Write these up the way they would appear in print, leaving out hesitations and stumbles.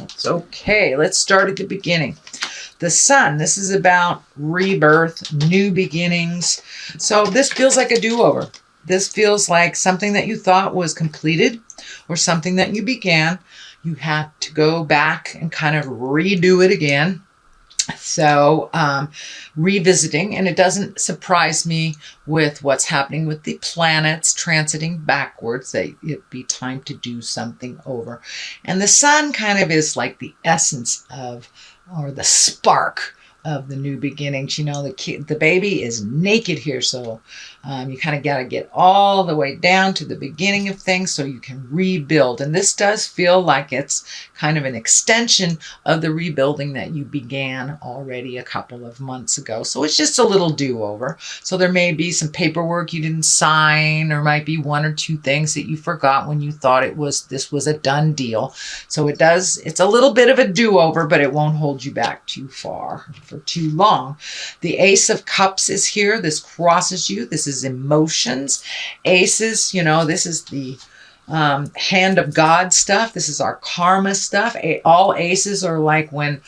cards. Okay, let's start at the beginning. The Sun, this is about rebirth, new beginnings. So this feels like a do-over. This feels like something that you thought was completed or something that you began. You had to go back and kind of redo it again. So revisiting, and it doesn't surprise me with what's happening with the planets transiting backwards that it'd be time to do something over. And the Sun kind of is like the essence of, or the spark of the new beginnings. You know, the baby is naked here, so you kind of got to get all the way down to the beginning of things so you can rebuild. And this does feel like it's kind of an extension of the rebuilding that you began already a couple of months ago. So it's just a little do-over. So there may be some paperwork you didn't sign, or might be one or two things that you forgot when you thought this was a done deal. So it's a little bit of a do-over, but it won't hold you back too far for too long. The Ace of Cups is here. This crosses you. This is emotions. Aces, you know, this is the hand of God stuff. This is our karma stuff. All aces are like when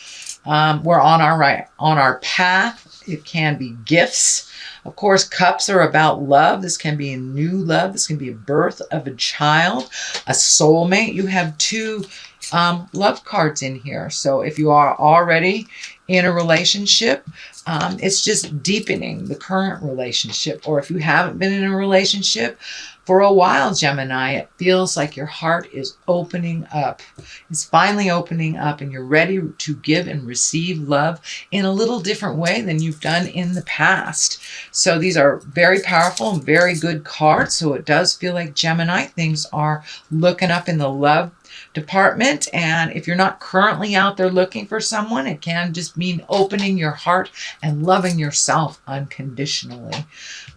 we're on our path. It can be gifts. Of course, cups are about love. This can be a new love. This can be a birth of a child, a soulmate. You have two love cards in here. So if you are already in a relationship, it's just deepening the current relationship. Or if you haven't been in a relationship for a while, Gemini, it feels like your heart is opening up. It's finally opening up, and you're ready to give and receive love in a little different way than you've done in the past. So these are very powerful and very good cards. So it does feel like, Gemini, things are looking up in the love department. And if you're not currently out there looking for someone, it can just mean opening your heart and loving yourself unconditionally.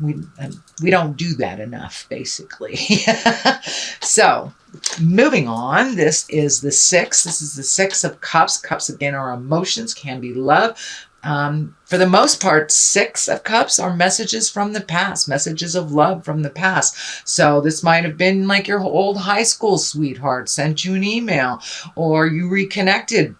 We don't do that enough, basically. So moving on, this is the Six. This is the Six of Cups. Cups, again, are emotions, can be love. For the most part, Six of Cups are messages from the past, messages of love from the past. So this might have been like your old high school sweetheart sent you an email, or you reconnected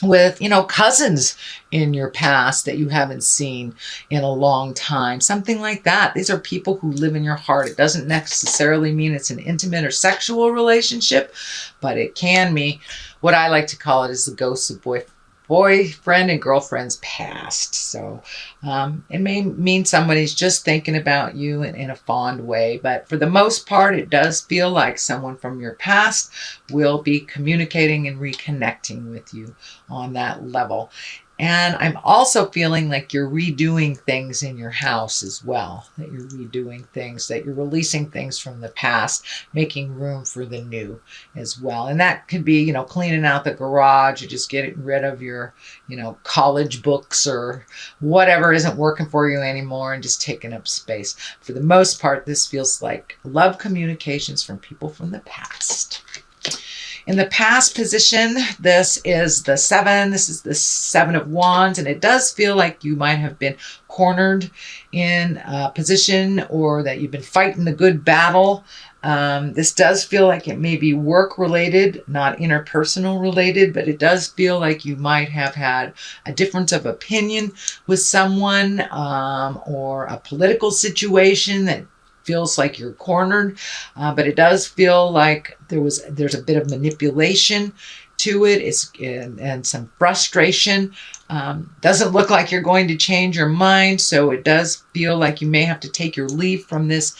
with, you know, cousins in your past that you haven't seen in a long time. Something like that. These are people who live in your heart. It doesn't necessarily mean it's an intimate or sexual relationship, but it can mean, what I like to call it, is the ghosts of boyfriend and girlfriend's past. So it may mean somebody's just thinking about you in a fond way, but for the most part, it does feel like someone from your past will be communicating and reconnecting with you on that level. And I'm also feeling like you're redoing things in your house as well, that you're redoing things, that you're releasing things from the past, making room for the new as well. And that could be, you know, cleaning out the garage, or just getting rid of your, you know, college books or whatever isn't working for you anymore and just taking up space. For the most part, this feels like love communications from people from the past. In the past position, this is the Seven. This is the Seven of Wands, and it does feel like you might have been cornered in a position, or that you've been fighting the good battle. This does feel like it may be work-related, not interpersonal related, but it does feel like you might have had a difference of opinion with someone, or a political situation that feels like you're cornered, but it does feel like there's a bit of manipulation to it. And some frustration. Doesn't look like you're going to change your mind, so it does feel like you may have to take your leave from this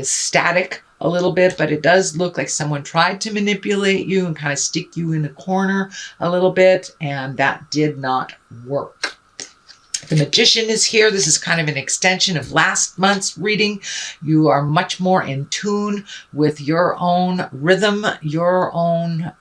static a little bit, but it does look like someone tried to manipulate you and kind of stick you in a corner a little bit, and that did not work. The Magician is here. This is kind of an extension of last month's reading. You are much more in tune with your own rhythm, your own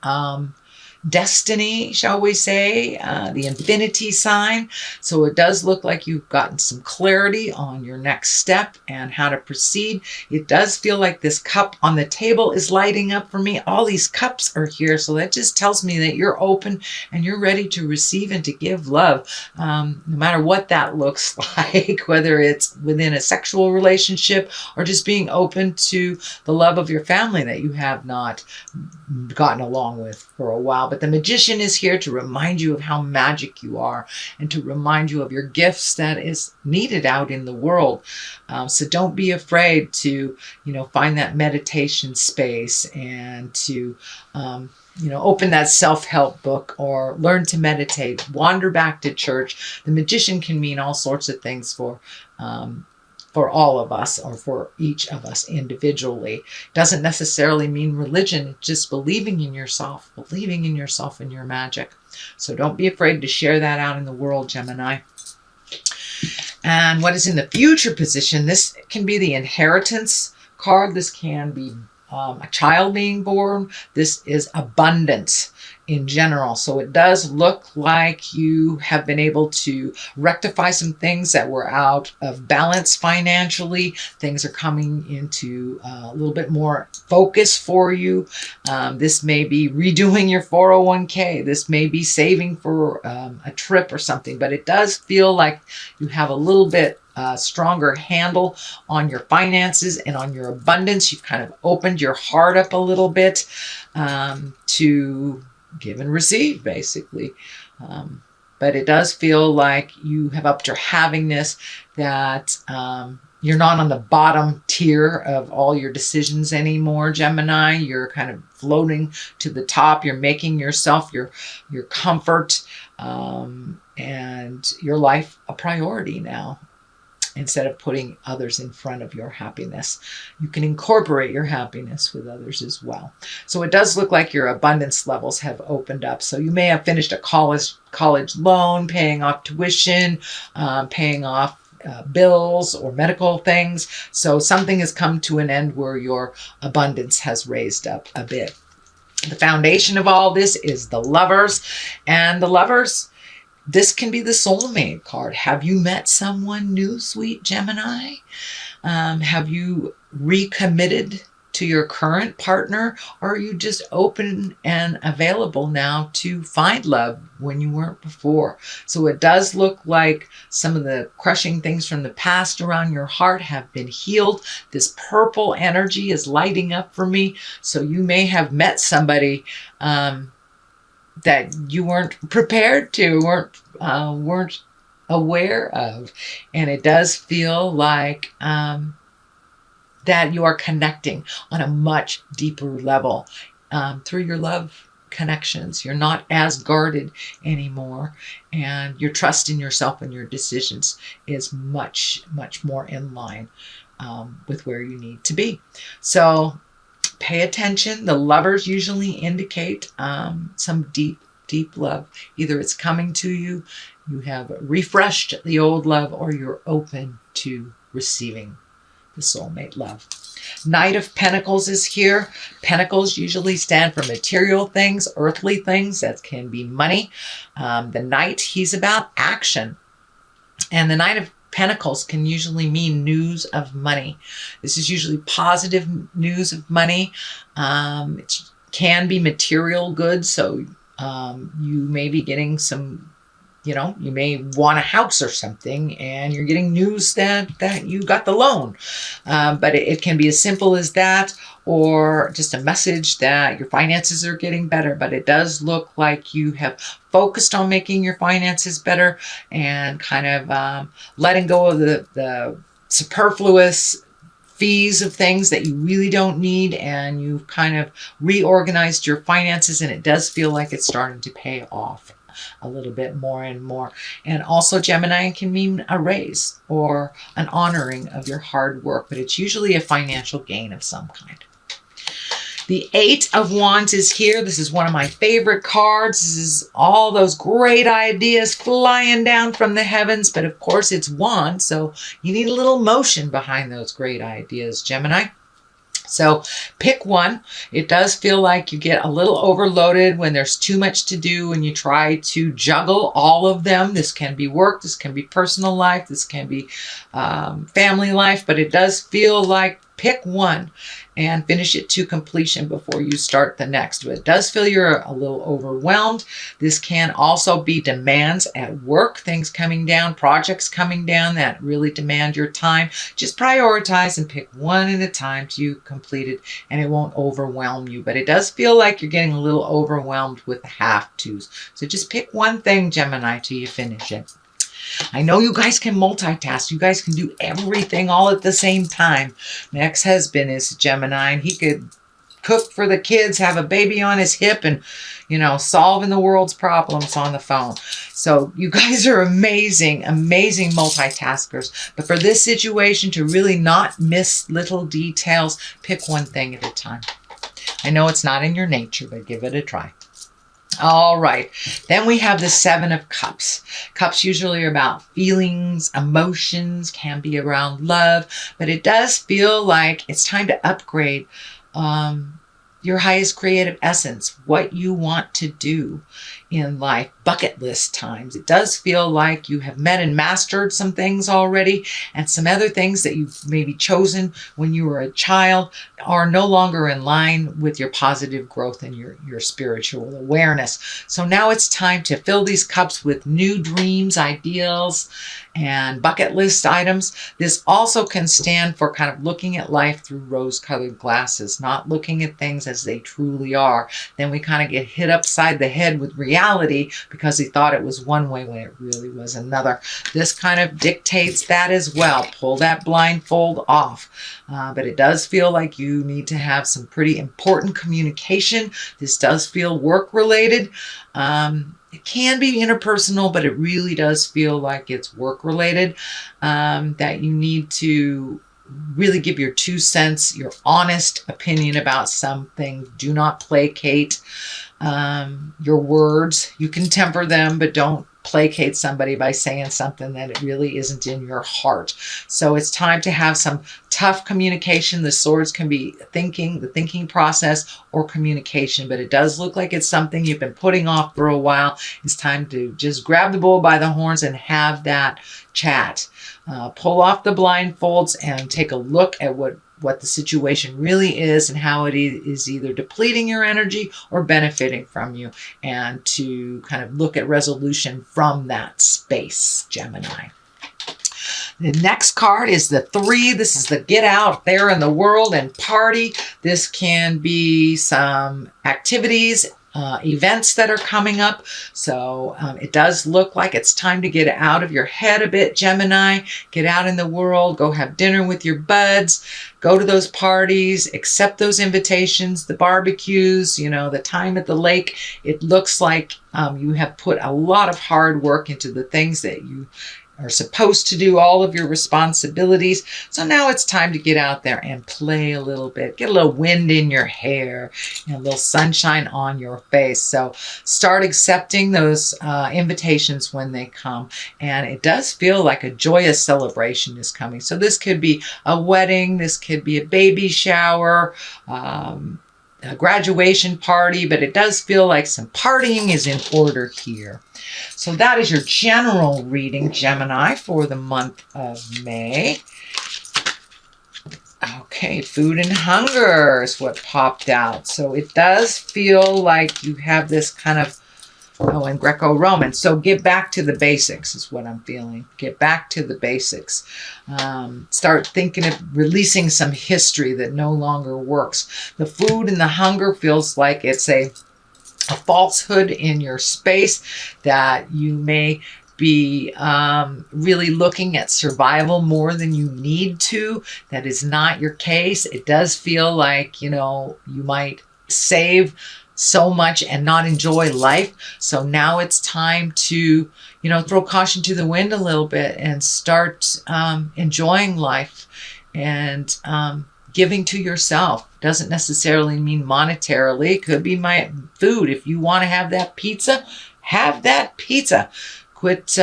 destiny, shall we say, the infinity sign. So it does look like you've gotten some clarity on your next step and how to proceed. It does feel like this cup on the table is lighting up for me. All these cups are here, so that just tells me that you're open and you're ready to receive and to give love, no matter what that looks like, whether it's within a sexual relationship or just being open to the love of your family that you have not gotten along with for a while. But the Magician is here to remind you of how magic you are and to remind you of your gifts that is needed out in the world. So don't be afraid to, find that meditation space and to, open that self-help book or learn to meditate, wander back to church. The Magician can mean all sorts of things for all of us or for each of us individually. Doesn't necessarily mean religion. It's just believing in yourself and your magic. So don't be afraid to share that out in the world, Gemini. And what is in the future position? This can be the inheritance card. This can be a child being born. This is abundance in general. So it does look like you have been able to rectify some things that were out of balance financially. Things are coming into a little bit more focus for you. This may be redoing your 401k. This may be saving for a trip or something, but it does feel like you have a little bit stronger handle on your finances and on your abundance. You've kind of opened your heart up a little bit to give and receive, basically. But it does feel like you have upped your havingness, that you're not on the bottom tier of all your decisions anymore, Gemini. You're kind of floating to the top. You're making yourself, your comfort, and your life a priority now. Instead of putting others in front of your happiness, you can incorporate your happiness with others as well. So it does look like your abundance levels have opened up. So you may have finished a college loan, paying off tuition, paying off bills or medical things. So something has come to an end where your abundance has raised up a bit. The foundation of all this is the Lovers, and the Lovers, this can be the soulmate card. Have you met someone new, sweet Gemini? Have you recommitted to your current partner? Or are you just open and available now to find love when you weren't before? So it does look like some of the crushing things from the past around your heart have been healed. This purple energy is lighting up for me. So you may have met somebody that you weren't prepared to, weren't aware of. And it does feel like that you are connecting on a much deeper level through your love connections. You're not as guarded anymore, and your trust in yourself and your decisions is much, much more in line with where you need to be. So pay attention. The Lovers usually indicate some deep, deep love. Either it's coming to you, you have refreshed the old love, or you're open to receiving the soulmate love. Knight of Pentacles is here. Pentacles usually stand for material things, earthly things. That can be money. The Knight, he's about action. And the Knight of Pentacles can usually mean news of money. This is usually positive news of money. It can be material goods. So you may be getting some, you may want a house or something, and you're getting news that you got the loan. But it can be as simple as that, or just a message that your finances are getting better. But it does look like you have focused on making your finances better and kind of letting go of the superfluous fees of things that you really don't need, and you've kind of reorganized your finances, and it does feel like it's starting to pay off a little bit more and more. And also, Gemini can mean a raise or an honoring of your hard work, but it's usually a financial gain of some kind. The Eight of Wands is here. This is one of my favorite cards. This is all those great ideas flying down from the heavens, but of course it's wands, so you need a little motion behind those great ideas, Gemini. So pick one. It does feel like you get a little overloaded when there's too much to do and you try to juggle all of them. This can be work, this can be personal life, this can be family life, but it does feel like pick one and finish it to completion before you start the next. But it does feel you're a little overwhelmed. This can also be demands at work, things coming down, projects coming down that really demand your time. Just prioritize and pick one at a time till you complete it, and it won't overwhelm you. But it does feel like you're getting a little overwhelmed with the have-tos. So just pick one thing, Gemini, till you finish it. I know you guys can multitask. You guys can do everything all at the same time. My ex-husband is Gemini, and he could cook for the kids, have a baby on his hip, and, you know, solving the world's problems on the phone. So you guys are amazing, amazing multitaskers. But for this situation, to really not miss little details, pick one thing at a time. I know it's not in your nature, but give it a try. All right, then we have the Seven of Cups. Cups usually are about feelings, emotions, can be around love, but it does feel like it's time to upgrade your highest creative essence, what you want to do in life, bucket list times. It does feel like you have met and mastered some things already, and some other things that you've maybe chosen when you were a child are no longer in line with your positive growth and your spiritual awareness. So now it's time to fill these cups with new dreams, ideals, and bucket list items. This also can stand for kind of looking at life through rose-colored glasses, not looking at things as they truly are. Then we kind of get hit upside the head with reality because he thought it was one way when it really was another. This kind of dictates that as well. Pull that blindfold off. But it does feel like you need to have some pretty important communication. This does feel work-related. It can be interpersonal, but it really does feel like it's work-related, that you need to really give your 2 cents, your honest opinion about something. Do not placate your words. You can temper them, but don't placate somebody by saying something that it really isn't in your heart. So it's time to have some tough communication. The swords can be thinking, the thinking process, or communication, but it does look like it's something you've been putting off for a while. It's time to just grab the bull by the horns and have that chat. Pull off the blindfolds and take a look at what the situation really is and how it is either depleting your energy or benefiting from you, and to kind of look at resolution from that space, Gemini. The next card is the 3. This is the get out there in the world and party. This can be some activities, events that are coming up. So it does look like it's time to get out of your head a bit, Gemini. Get out in the world, go have dinner with your buds, go to those parties, accept those invitations, the barbecues, you know, the time at the lake. It looks like you have put a lot of hard work into the things that you are supposed to do, all of your responsibilities. So now it's time to get out there and play a little bit, get a little wind in your hair, and a little sunshine on your face. So start accepting those invitations when they come. And it does feel like a joyous celebration is coming. So this could be a wedding, this could be a baby shower, a graduation party, but it does feel like some partying is in order here. So that is your general reading, Gemini, for the month of May. Okay, food and hunger is what popped out. So it does feel like you have this kind of, in Greco-Roman. So get back to the basics is what I'm feeling. Get back to the basics. Start thinking of releasing some history that no longer works. The food and the hunger feels like it's a falsehood in your space, that you may be really looking at survival more than you need to. That is not your case. It does feel like, you know, you might save so much and not enjoy life. So now it's time to, you know, throw caution to the wind a little bit and start enjoying life and giving to yourself. Doesn't necessarily mean monetarily. It could be my food. If you want to have that pizza, have that pizza. Quit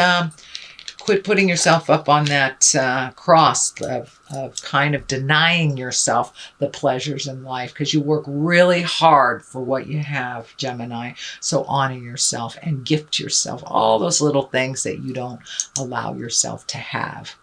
putting yourself up on that cross of kind of denying yourself the pleasures in life, because you work really hard for what you have, Gemini. So honor yourself and gift yourself all those little things that you don't allow yourself to have.